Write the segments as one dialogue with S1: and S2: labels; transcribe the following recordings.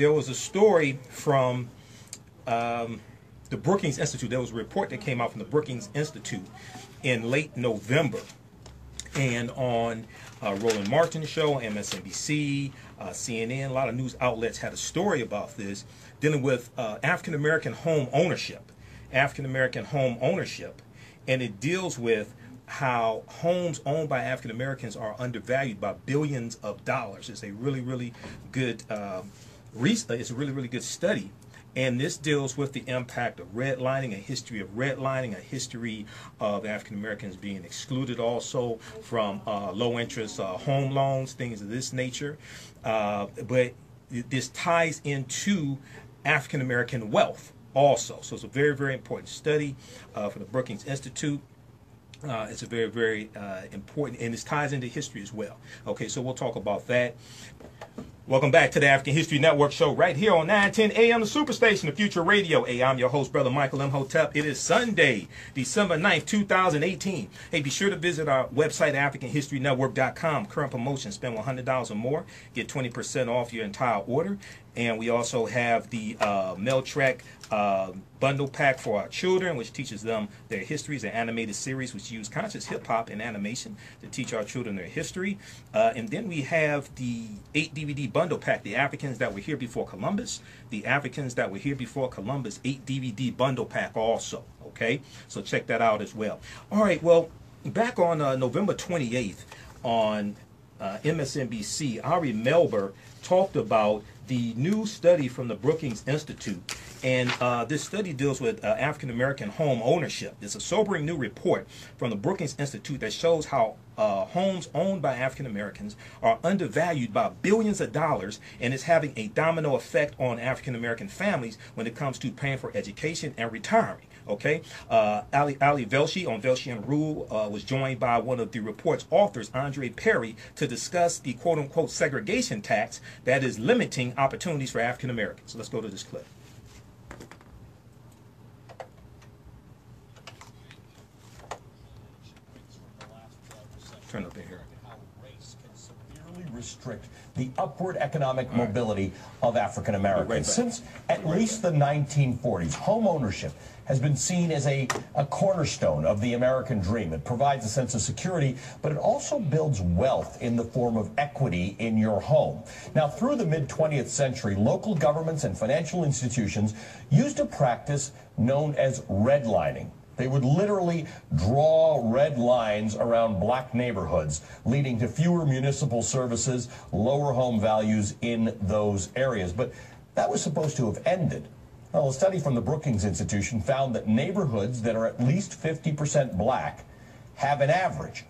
S1: there was a story from the Brookings Institute. There was a report that came out from the Brookings Institute in late November. And on Roland Martin's show, MSNBC, CNN, a lot of news outlets had a story about this, dealing with African-American home ownership. African-American home ownership. And it deals with how homes owned by African Americans are undervalued by billions of dollars. It's a really, really good it's a really, really good study. And this deals with the impact of redlining, a history of redlining, a history of African Americans being excluded also from low interest home loans, things of this nature. But this ties into African American wealth also. So it's a very, very important study for the Brookings Institute. It's a very, very important, and this ties into history as well. Okay, so we'll talk about that. Welcome back to the African History Network show right here on 910 AM, the Superstation of Future Radio. Hey, I'm your host, Brother Michael Imhotep. It is Sunday, December 9th, 2018. Hey, be sure to visit our website, AfricanHistoryNetwork.com. Current promotion, spend $100 or more, get 20% off your entire order. And we also have the Mail Track bundle pack for our children, which teaches them their histories, an animated series which use conscious hip-hop and animation to teach our children their history. And then we have the 8 DVD bundle pack, The Africans That Were Here Before Columbus, The Africans That Were Here Before Columbus 8 DVD bundle pack also. Okay, so check that out as well. All right, well, back on November 28th on MSNBC, Ari Melber talked about the new study from the Brookings Institute. And this study deals with African-American home ownership. It's a sobering new report from the Brookings Institute that shows how homes owned by African-Americans are undervalued by billions of dollars, and is having a domino effect on African-American families when it comes to paying for education and retiring. Okay, Ali Velshi on Velshi and Rule was joined by one of the report's authors, Andre Perry, to discuss the quote-unquote segregation tax that is limiting opportunities for African Americans. So let's go to this clip. Turn up in here.
S2: How race can severely restrict the upward economic mobility of African Americans. Since at least the 1940s, home ownership has been seen as a cornerstone of the American dream. It provides a sense of security, but it also builds wealth in the form of equity in your home. Now, through the mid-20th century, local governments and financial institutions used a practice known as redlining. They would literally draw red lines around black neighborhoods, leading to fewer municipal services, lower home values in those areas. But that was supposed to have ended. Well, a study from the Brookings Institution found that neighborhoods that are at least 50% black have an average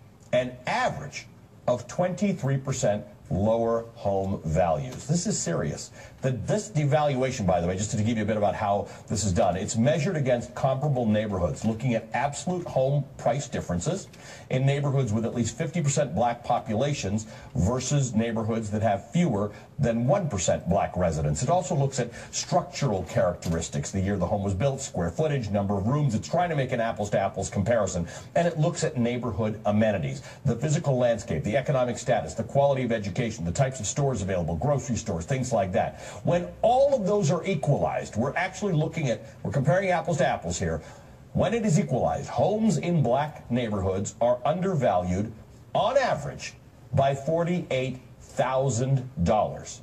S2: of 23% lower home values. This is serious. This devaluation, by the way, just to give you a bit about how this is done, it's measured against comparable neighborhoods, looking at absolute home price differences in neighborhoods with at least 50% black populations versus neighborhoods that have fewer than 1% black residents. It also looks at structural characteristics, the year the home was built, square footage, number of rooms. It's trying to make an apples-to-apples comparison. And it looks at neighborhood amenities, the physical landscape, the economic status, the quality of education, the types of stores available, grocery stores, things like that. When all of those are equalized, we're actually we're comparing apples to apples here. When it is equalized, homes in black neighborhoods are undervalued on average by $48,000.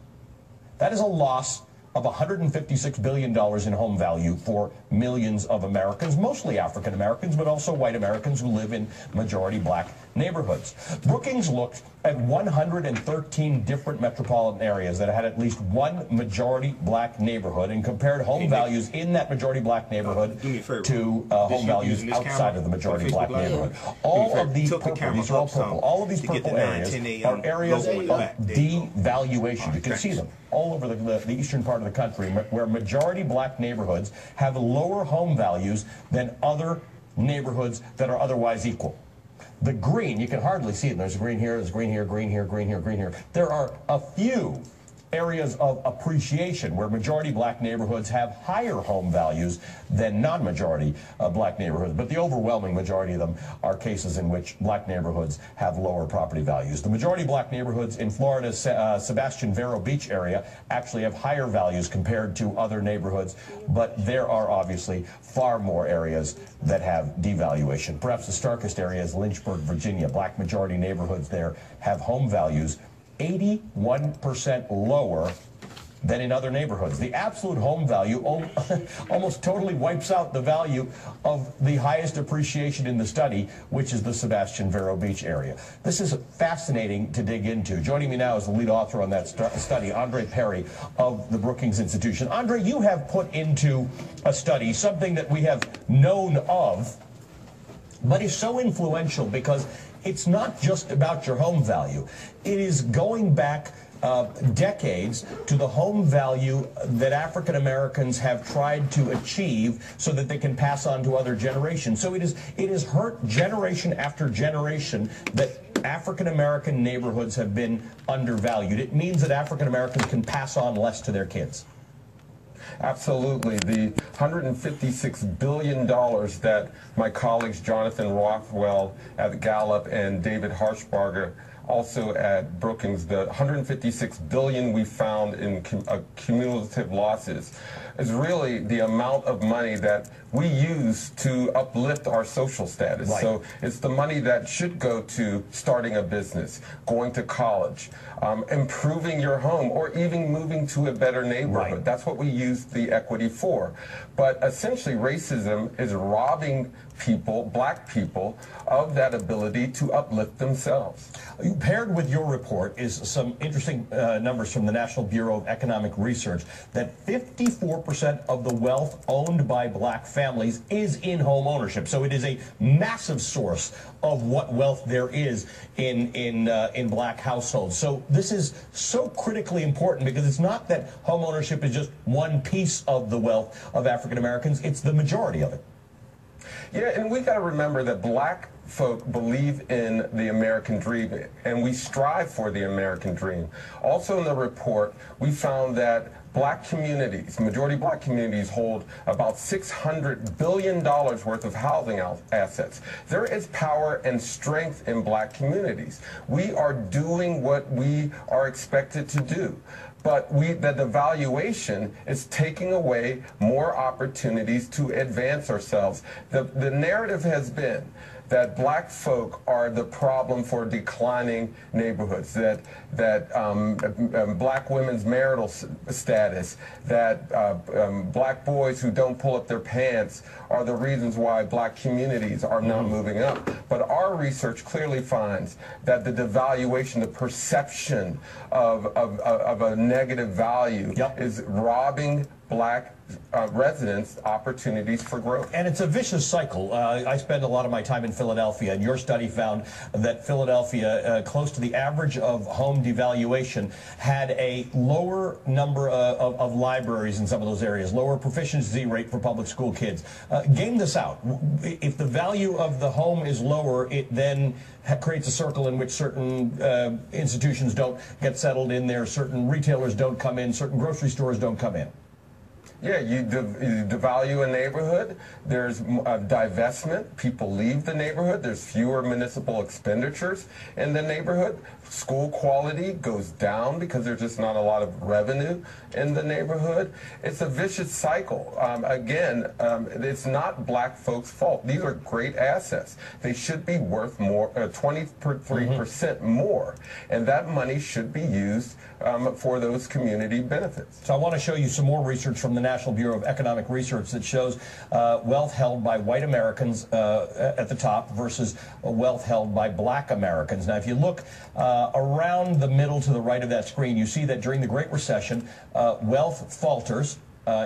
S2: That is a loss of $156 billion in home value for millions of Americans, mostly African Americans, but also white Americans who live in majority black neighborhoods. Brookings looked at 113 different metropolitan areas that had at least one majority black neighborhood and compared home values in that majority black neighborhood to home values outside of the majority black neighborhood. All of these purple, these are all purple, all of these purple areas are areas of devaluation. You can see them all over the eastern part of the country where majority black neighborhoods have lower home values than other neighborhoods that are otherwise equal. The green, you can hardly see it. There's green here, there's green here, green here, green here, green here. There are a few areas of appreciation where majority black neighborhoods have higher home values than non-majority black neighborhoods. But the overwhelming majority of them are cases in which black neighborhoods have lower property values. The majority black neighborhoods in Florida's Sebastian Vero Beach area actually have higher values compared to other neighborhoods, but there are obviously far more areas that have devaluation. Perhaps the starkest area is Lynchburg, Virginia. Black majority neighborhoods there have home values 81% lower than in other neighborhoods. The absolute home value almost totally wipes out the value of the highest appreciation in the study, which is the Sebastian Vero Beach area. This is fascinating to dig into. Joining me now is the lead author on that study, Andre Perry of the Brookings Institute. Andre, you have put into a study something that we have known of, but is so influential because it's not just about your home value. It is going back decades to the home value that African Americans have tried to achieve so that they can pass on to other generations. So it is hurt generation after generation that African American neighborhoods have been undervalued. It means that African Americans can pass on less to their kids.
S3: Absolutely. The $156 billion that my colleagues Jonathan Rothwell at Gallup and David Harshbarger also at Brookings, the $156 billion we found in cumulative losses is really the amount of money that we use to uplift our social status.
S2: Right.
S3: So it's the money that should go to starting a business, going to college, improving your home, or even moving to a better neighborhood.
S2: Right.
S3: That's what we use the equity for. But essentially, racism is robbing people, black people, of that ability to uplift themselves.
S2: Paired with your report is some interesting numbers from the National Bureau of Economic Research that 54% of the wealth owned by black families is in home ownership. So it is a massive source of what wealth there is in black households. So this is so critically important because it's not that home ownership is just one piece of the wealth of African Americans, it's the majority of it.
S3: Yeah, and we got to remember that black folk believe in the American dream, and we strive for the American dream. Also in the report, we found that black communities, majority black communities, hold about $600 billion worth of housing assets. There is power and strength in black communities. We are doing what we are expected to do. But the valuation is taking away more opportunities to advance ourselves. The narrative has been that black folk are the problem for declining neighborhoods, that black women's marital status, that black boys who don't pull up their pants are the reasons why black communities are not moving up. But our research clearly finds that the devaluation, the perception of a negative value is robbing black residents opportunities for growth.
S2: And it's a vicious cycle. I spend a lot of my time in Philadelphia, and your study found that Philadelphia, close to the average of home devaluation, had a lower number of libraries in some of those areas, lower proficiency rate for public school kids. Game this out. If the value of the home is lower, it then creates a circle in which certain institutions don't get settled in there, certain retailers don't come in, certain grocery stores don't come in.
S3: Yeah, you devalue a neighborhood, there's divestment, people leave the neighborhood, there's fewer municipal expenditures in the neighborhood, school quality goes down because there's just not a lot of revenue in the neighborhood. It's a vicious cycle. Again, it's not black folks' fault. These are great assets. They should be worth more, 23% more, and that money should be used for those community benefits.
S2: So I want to show you some more research from the National Bureau of Economic Research that shows wealth held by white Americans at the top versus wealth held by black Americans. Now, if you look around the middle to the right of that screen, you see that during the Great Recession, wealth falters.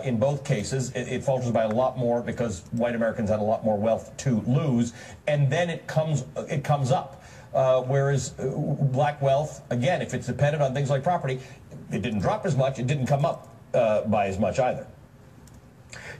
S2: In both cases, it falters by a lot more because white Americans had a lot more wealth to lose, and then it comes up. Whereas black wealth, again, if it's dependent on things like property, it didn't drop as much, it didn't come up by as much either.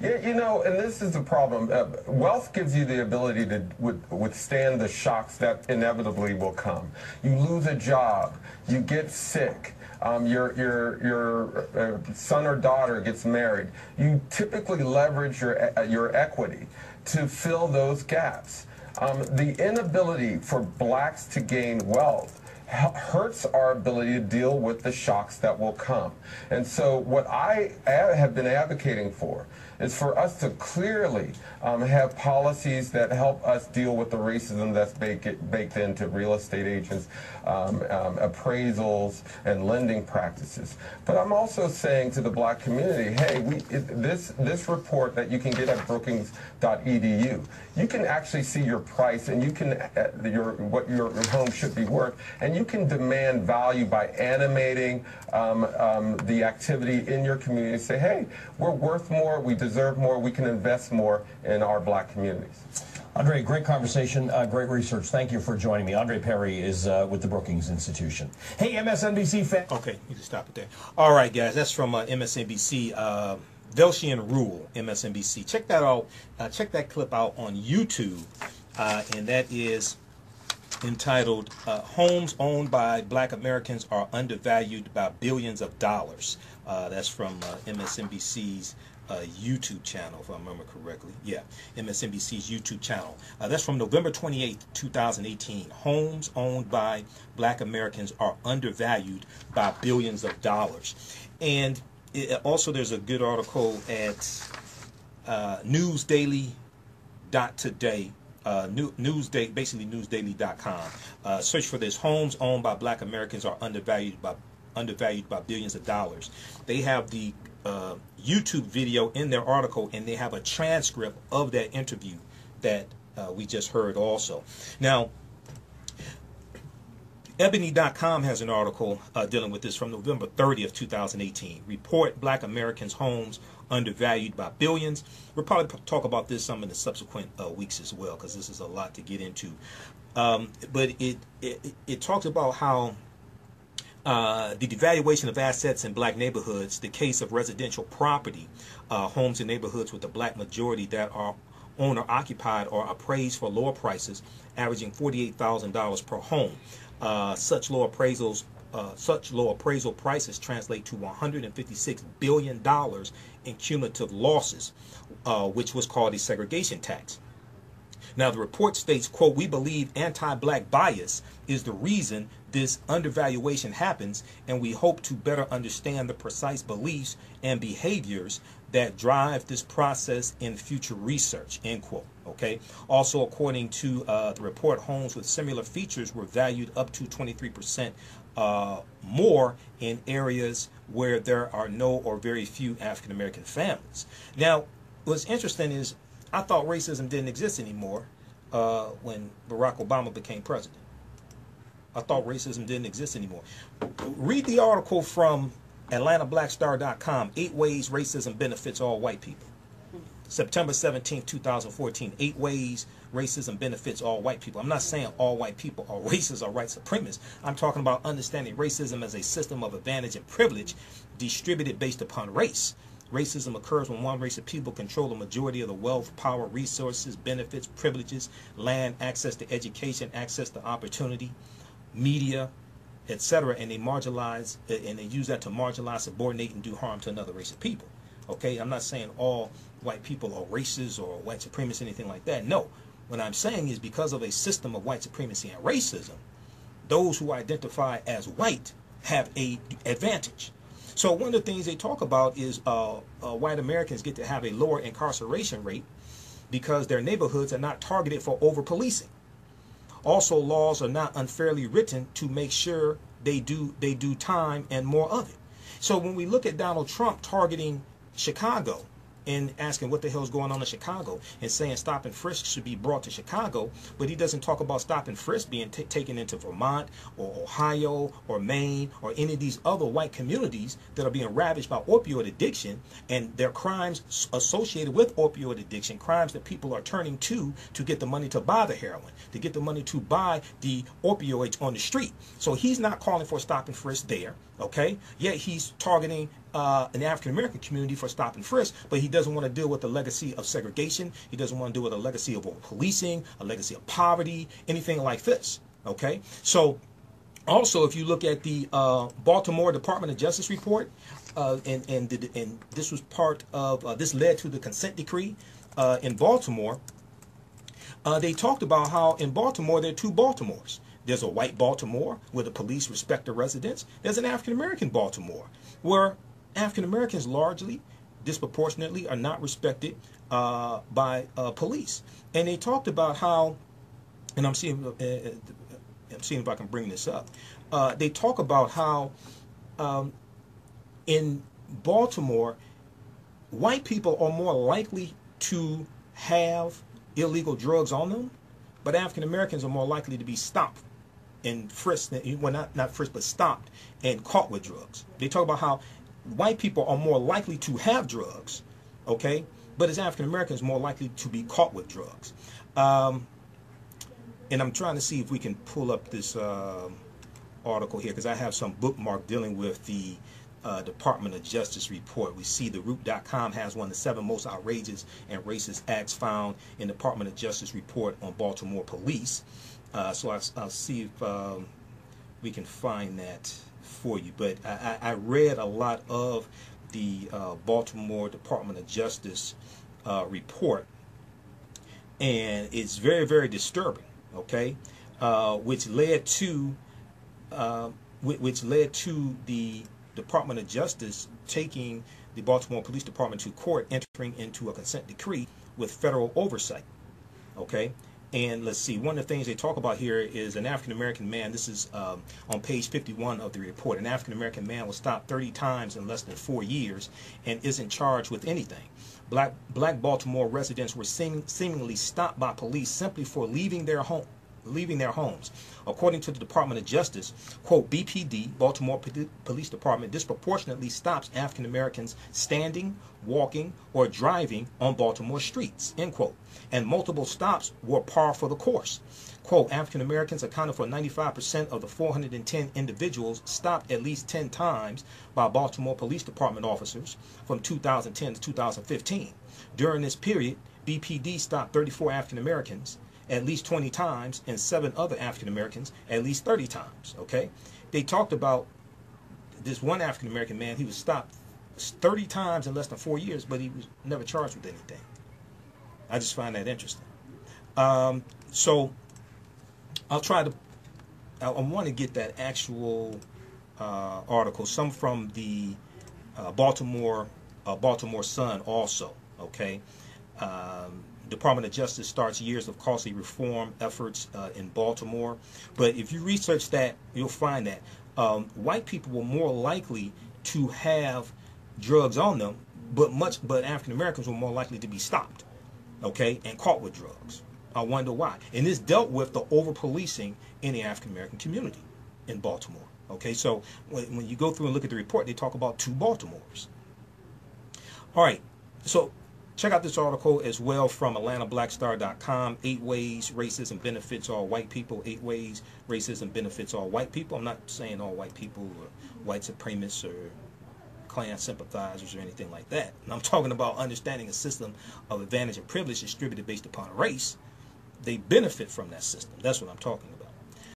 S3: Yeah, you know, and this is the problem. Wealth gives you the ability to withstand the shocks that inevitably will come. You lose a job, you get sick, your son or daughter gets married, you typically leverage your equity to fill those gaps. The inability for blacks to gain wealth hurts our ability to deal with the shocks that will come. And so what I have been advocating for is for us to clearly have policies that help us deal with the racism that's baked into real estate agents, appraisals, and lending practices. But I'm also saying to the black community, hey, this report that you can get at Brookings.edu, you can actually see your price and you can what your home should be worth, and you can demand value by animating the activity in your community. Say, hey, we're worth more, we deserve more, we can invest more in our black communities.
S2: Andre, great conversation, great research. Thank you for joining me. Andre Perry is with the Brookings Institution. Hey, MSNBC fan.
S1: Okay, you can stop it there. All right, guys, that's from MSNBC. Veltian Rule, MSNBC. Check that out. Check that clip out on YouTube, and that is entitled "Homes Owned by Black Americans Are Undervalued by Billions of Dollars." That's from MSNBC's YouTube channel, if I remember correctly. Yeah, MSNBC's YouTube channel. That's from November 28th, 2018. Homes owned by Black Americans are undervalued by billions of dollars. And also, there's a good article at newsdaily.today. Basically newsdaily.com. Search for this: homes owned by Black Americans are undervalued by billions of dollars. They have the YouTube video in their article, and they have a transcript of that interview that we just heard also. Now, Ebony.com has an article dealing with this from November 30th, 2018. Report Black Americans' homes undervalued by billions. We'll probably talk about this some in the subsequent weeks as well, because this is a lot to get into. But it talks about how the devaluation of assets in black neighborhoods, the case of residential property, homes in neighborhoods with a black majority that are owner-occupied or appraised for lower prices, averaging $48,000 per home. Such low appraisal prices translate to $156 billion in cumulative losses, which was called a segregation tax. Now, the report states, quote, "We believe anti-black bias is the reason this undervaluation happens, and we hope to better understand the precise beliefs and behaviors that drive this process in future research," end quote. Okay. Also, according to the report, homes with similar features were valued up to 23% more in areas where there are no or very few African American families. Now, what's interesting is I thought racism didn't exist anymore when Barack Obama became president. I thought racism didn't exist anymore. Read the article from AtlantaBlackStar.com, 8 Ways Racism Benefits All White People. September 17, 2014, 8 Ways Racism Benefits All White People. I'm not saying all white people are racist or white supremacists. I'm talking about understanding racism as a system of advantage and privilege distributed based upon race. Racism occurs when one race of people control the majority of the wealth, power, resources, benefits, privileges, land, access to education, access to opportunity, media, etc., and they marginalize and they use that to marginalize, subordinate, and do harm to another race of people. Okay, I'm not saying all white people are racist or white supremacists, anything like that. No, what I'm saying is because of a system of white supremacy and racism, those who identify as white have a advantage. So one of the things they talk about is white Americans get to have a lower incarceration rate because their neighborhoods are not targeted for over-policing. Also, laws are not unfairly written to make sure they do time and more of it. So when we look at Donald Trump targeting Chicago and asking what the hell's going on in Chicago and saying stop and frisk should be brought to Chicago, but he doesn't talk about stop and frisk being taken into Vermont or Ohio or Maine or any of these other white communities that are being ravaged by opioid addiction, and their crimes associated with opioid addiction, crimes that people are turning to get the money to buy the heroin, to get the money to buy the opioids on the street. So he's not calling for stop and frisk there, okay? Yet he's targeting an African American community for stop and frisk, but he doesn't want to deal with the legacy of segregation. He doesn't want to deal with a legacy of policing, a legacy of poverty, anything like this. Okay, so Also, if you look at the Baltimore Department of Justice report, and this was part of this led to the consent decree in Baltimore. They talked about how in Baltimore there are two Baltimores. There's a white Baltimore where the police respect the residents. There's an African American Baltimore where African Americans largely, disproportionately, are not respected by police. And they talked about how, and I'm seeing if I can bring this up. They talk about how in Baltimore, white people are more likely to have illegal drugs on them, but African Americans are more likely to be stopped and frisked, well, not frisked, but stopped and caught with drugs. They talk about how white people are more likely to have drugs, okay, but as African Americans, more likely to be caught with drugs. And I'm trying to see if we can pull up this article here, because I have some bookmark dealing with the Department of Justice report. We see the Root.com has one of the 7 most outrageous and racist acts found in the Department of Justice report on Baltimore police. So I'll see if we can find that for you. But I read a lot of the Baltimore Department of Justice report, and it's very, very disturbing. Okay, which led to the Department of Justice taking the Baltimore Police Department to court, entering into a consent decree with federal oversight. Okay, and let's see, one of the things they talk about here is an African American man. This is on page 51 of the report. An African American man was stopped 30 times in less than 4 years and isn't charged with anything. Black Baltimore residents were seemingly stopped by police simply for leaving their homes. According to the Department of Justice, quote, BPD, Baltimore Police Department, disproportionately stops African Americans standing, walking, or driving on Baltimore streets, end quote. And multiple stops were par for the course. Quote, African Americans accounted for 95% of the 410 individuals stopped at least 10 times by Baltimore Police Department officers from 2010 to 2015. During this period, BPD stopped 34 African Americans at least 20 times and 7 other African Americans at least 30 times. Okay, they talked about this one African American man. He was stopped 30 times in less than 4 years, but he was never charged with anything. I just find that interesting. So I'll try to. I want to get that actual article, some from the Baltimore Sun also. Okay. Department of Justice starts years of costly reform efforts in Baltimore. But if you research that, you'll find that white people were more likely to have drugs on them, but African Americans were more likely to be stopped, okay, and caught with drugs. I wonder why. And this dealt with the over-policing in the African American community in Baltimore. Okay, so when you go through and look at the report, they talk about 2 Baltimores. All right, so check out this article as well from AtlantaBlackStar.com. 8 ways racism benefits all white people. 8 ways racism benefits all white people. I'm not saying all white people or white supremacists or Klan sympathizers or anything like that. And I'm talking about understanding a system of advantage and privilege distributed based upon race. They benefit from that system. That's what I'm talking about.